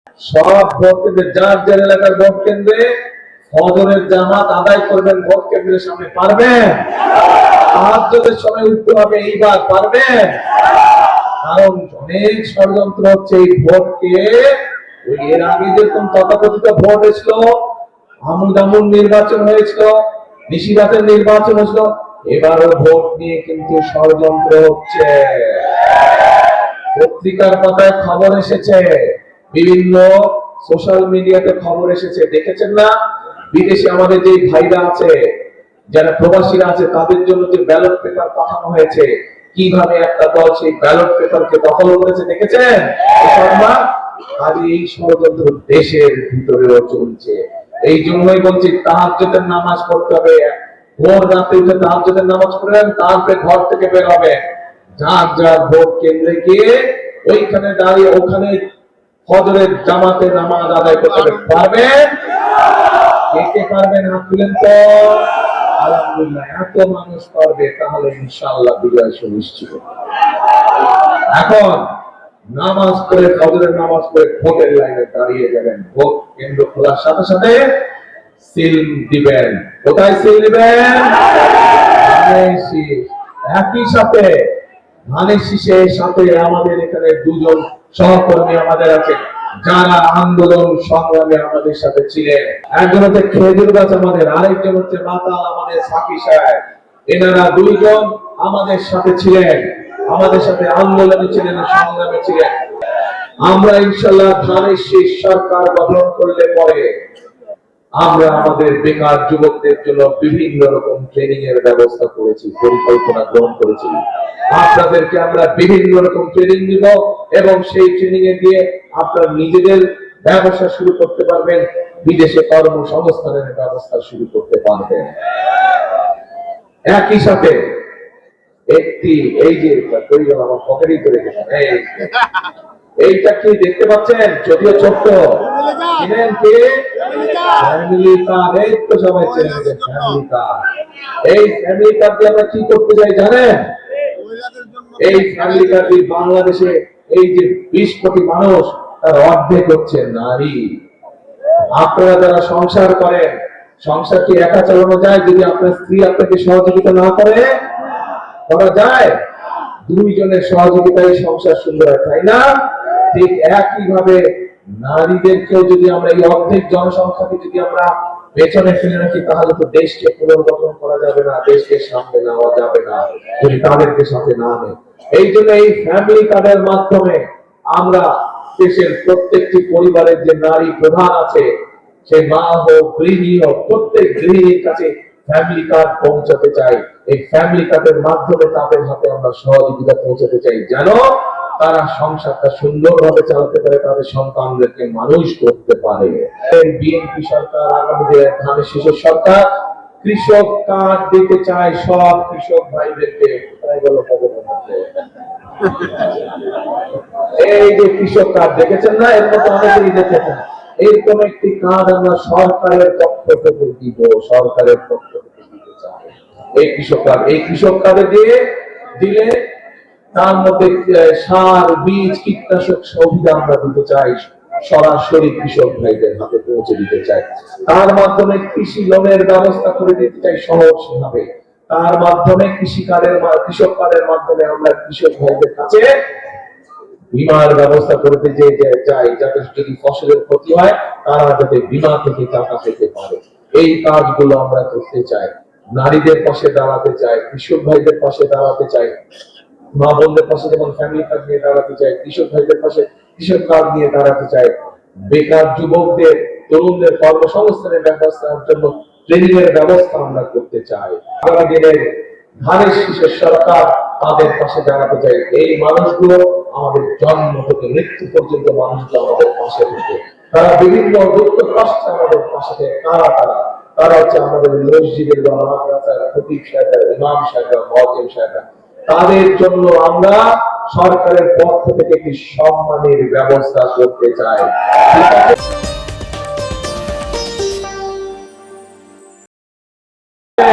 সব ভোট কেন্দ্রে যার যার এলাকার ভোট কেন্দ্রে ফজরের জামাত আদায় করবেন, ভোট কেন্দ্রের সামনে পারবেন? তাহাজ্জুদের সময় উঠতে হবে, এইবার পারবেন? কারণ অনেক ষড়যন্ত্র হচ্ছে এই ভোটকে। এর আগে যেরকম তথাকথিত ভোট এসলো, আমুল নির্বাচন হয়েছিল, নিশিরাতের নির্বাচন হয়েছিল, এবারও ভোট নিয়ে কিন্তু ষড়যন্ত্র হচ্ছে। পত্রিকার পাতায় খবর এসেছে, বিভিন্ন সোশ্যাল মিডিয়াতে খবর এসেছে, দেখেছেন না? বিদেশে আমাদের যে ভাইরা আছে, যারা প্রবাসীরা আছে, তাদের জন্য যে ব্যালট পেপার পাঠানো হয়েছে, কিভাবে একটা দল সেই ব্যালট পেপারকে দখল করেছে দেখেছেন? আজ এই ষড়যন্ত্র দেশের ভিতরেও চলছে। এই জন্যই বলছি তাহাজ্জুদের নামাজ পড়তে হবে, ভোর রাতে উঠে তাহাজ্জুদের নামাজ পড়বেন, তারপরে ঘর থেকে বের হবে, যার যার ভোট কেন্দ্রে গিয়ে ওইখানে দাঁড়িয়ে ওখানে ফজরের জামাতে নামাজ আদায় করতে পারবেন? কে কে পারবেন হাত তুলেন তো। আলহামদুলিল্লাহ, এত মানুষ পারবে, তাহলে ইনশাআল্লাহ বিজয় সুনিশ্চিত। এখন নামাজ পড়ে, ফজরের নামাজ পড়ে ভোটের লাইনে দাঁড়িয়ে যাবেন, ভোট কেন্দ্র খোলার সাথে সাথে সিল দিবেন। কোথায় সিল দিবেন? একই সাথে ধানের শীষের সাথে আমাদের এখানে দুজন সহকর্মী আমাদের আছে, যারা আন্দোলন সংগ্রামে আমাদের সাথে ছিলেন। একজন হচ্ছে খেজুর গাছ আমাদের, আরেকজন হচ্ছে মাতাল আমাদের সাকি সাহেব। এনারা দুইজন আমাদের সাথে ছিলেন, আমাদের সাথে আন্দোলনে ছিলেন, সংগ্রামে ছিলেন। আমরা ইনশাআল্লাহ ধানের শীষ সরকার গঠন করলে পরে আমরা আমাদের বেকার যুবকদের জন্য বিভিন্ন রকম ট্রেনিং এর ব্যবস্থা করেছি, পরিকল্পনা গ্রহণ করেছি। আপনাদেরকে আমরা বিভিন্ন রকম ট্রেনিং দিব এবং সেই ট্রেনিং এ দিয়ে আপনারা নিজেদের ব্যবসা শুরু করতে পারবেন, বিদেশে কর্মসংস্থানের ব্যবস্থা শুরু করতে পারবেন। একই সাথে একটি এই যে আমার পকেটেই করে গেছেন, এইটা কি দেখতে পাচ্ছেন? যদিও ছোট্ট, চিনেন কি? Family card. এই তো সবাই চেনেন ফ্যামিলি কার্ড। এই ফ্যামিলি কার্ড দিয়ে আমরা কি করতে চাই জানেন? এই ফ্যামিলি কার্ড দিয়ে বাংলাদেশে এই যে 20 কোটি মানুষ, তার অর্ধেক হচ্ছে নারী। আপনারা যারা সংসার করেন, সংসার কি একা চালানো যায় যদি আপনার স্ত্রী আপনাকে সহযোগিতা না করে? করা যায়? দুইজনের সহযোগিতায় সংসার সুন্দর হয়, তাই না? ঠিক একইভাবে নারীদেরকেও যদি আমরা এই অর্ধেক জনসংখ্যাকে যদি আমরা পেছনে ফেলে রাখি, তাহলে তো দেশকে পুনর্গঠন করা যাবে না, দেশকে সামনে নেওয়া যাবে না যদি তাদেরকে সাথে না নেয়। এই জন্য এই ফ্যামিলি কার্ডের মাধ্যমে আমরা দেশের প্রত্যেকটি পরিবারের যে নারী প্রধান আছে, সে মা হোক, গৃহিণী হোক, প্রত্যেক গৃহিণীর কাছে ফ্যামিলি কার্ড পৌঁছাতে চাই। এই ফ্যামিলি কার্ডের মাধ্যমে তাদের হাতে আমরা সহযোগিতা পৌঁছাতে চাই, যেন তারা সংসারটা সুন্দরভাবে চালাতে পারে, তাদের সন্তানদেরকে মানুষ করতে পারে। বিএনপি সরকার, আগামী দিনে ধানের শীষের সরকার কৃষক কার্ড দিতে চায় সব কৃষক ভাইদেরকে। এই যে কৃষক কার্ড দেখেছেন না? এর মতো অনেকেই দেখেছেন। এইরকম একটি কার্ড আমরা সরকারের পক্ষ থেকে দিব, সরকারের পক্ষ থেকে দিতে চাই এই কৃষক কার্ড। এই কৃষক কার্ডে দিয়ে দিলে তার মধ্যে সার, বীজ, কীটনাশক সুবিধা আমরা দিতে চাই, সরাসরি কৃষক ভাইদের হাতে পৌঁছে দিতে চাই। তার মাধ্যমে কৃষি লোনের ব্যবস্থা করে দিতে চাই সহজভাবে। তার মাধ্যমে কৃষক কার্ডের মাধ্যমে আমরা কৃষক ভাইদের কাছে বীমার ব্যবস্থা করতে চাই, যাতে যদি ফসলের ক্ষতি হয় তারা যাতে বীমা থেকে টাকা পেতে পারে। এই কাজগুলো আমরা করতে চাই। নারীদের পাশে দাঁড়াতে চাই, কৃষক ভাইদের পাশে দাঁড়াতে চাই, মা বোনদের পাশে যেমন ফ্যামিলি কার্ড নিয়ে দাঁড়াতে চাই, কৃষক ভাইদের পাশে কৃষক কার্ড নিয়ে দাঁড়াতে চাই। বেকার যুবকদের, তরুণদের কর্মসংস্থানের ব্যবস্থার জন্য ট্রেনিং এর ব্যবস্থা আমরা করতে চাই। আগামী দিনে ধানের শীষের সরকার তাদের পাশে দাঁড়াতে চাই। এই মানুষগুলো আমাদের জন্ম থেকে মৃত্যু পর্যন্ত মানুষগুলো আমাদের পাশে থাকে, তারা বিভিন্ন দুঃখ কষ্টে আমাদের পাশে থাকে। তারা হচ্ছে আমাদের মসজিদের বা মাদ্রাসার খতিব সাহেব, ইমাম সাহেব, মুয়াজ্জিন সাহেব। তাদের জন্য আমরা সরকারের পক্ষ থেকে একটি সম্মানের ব্যবস্থা করতে চাই।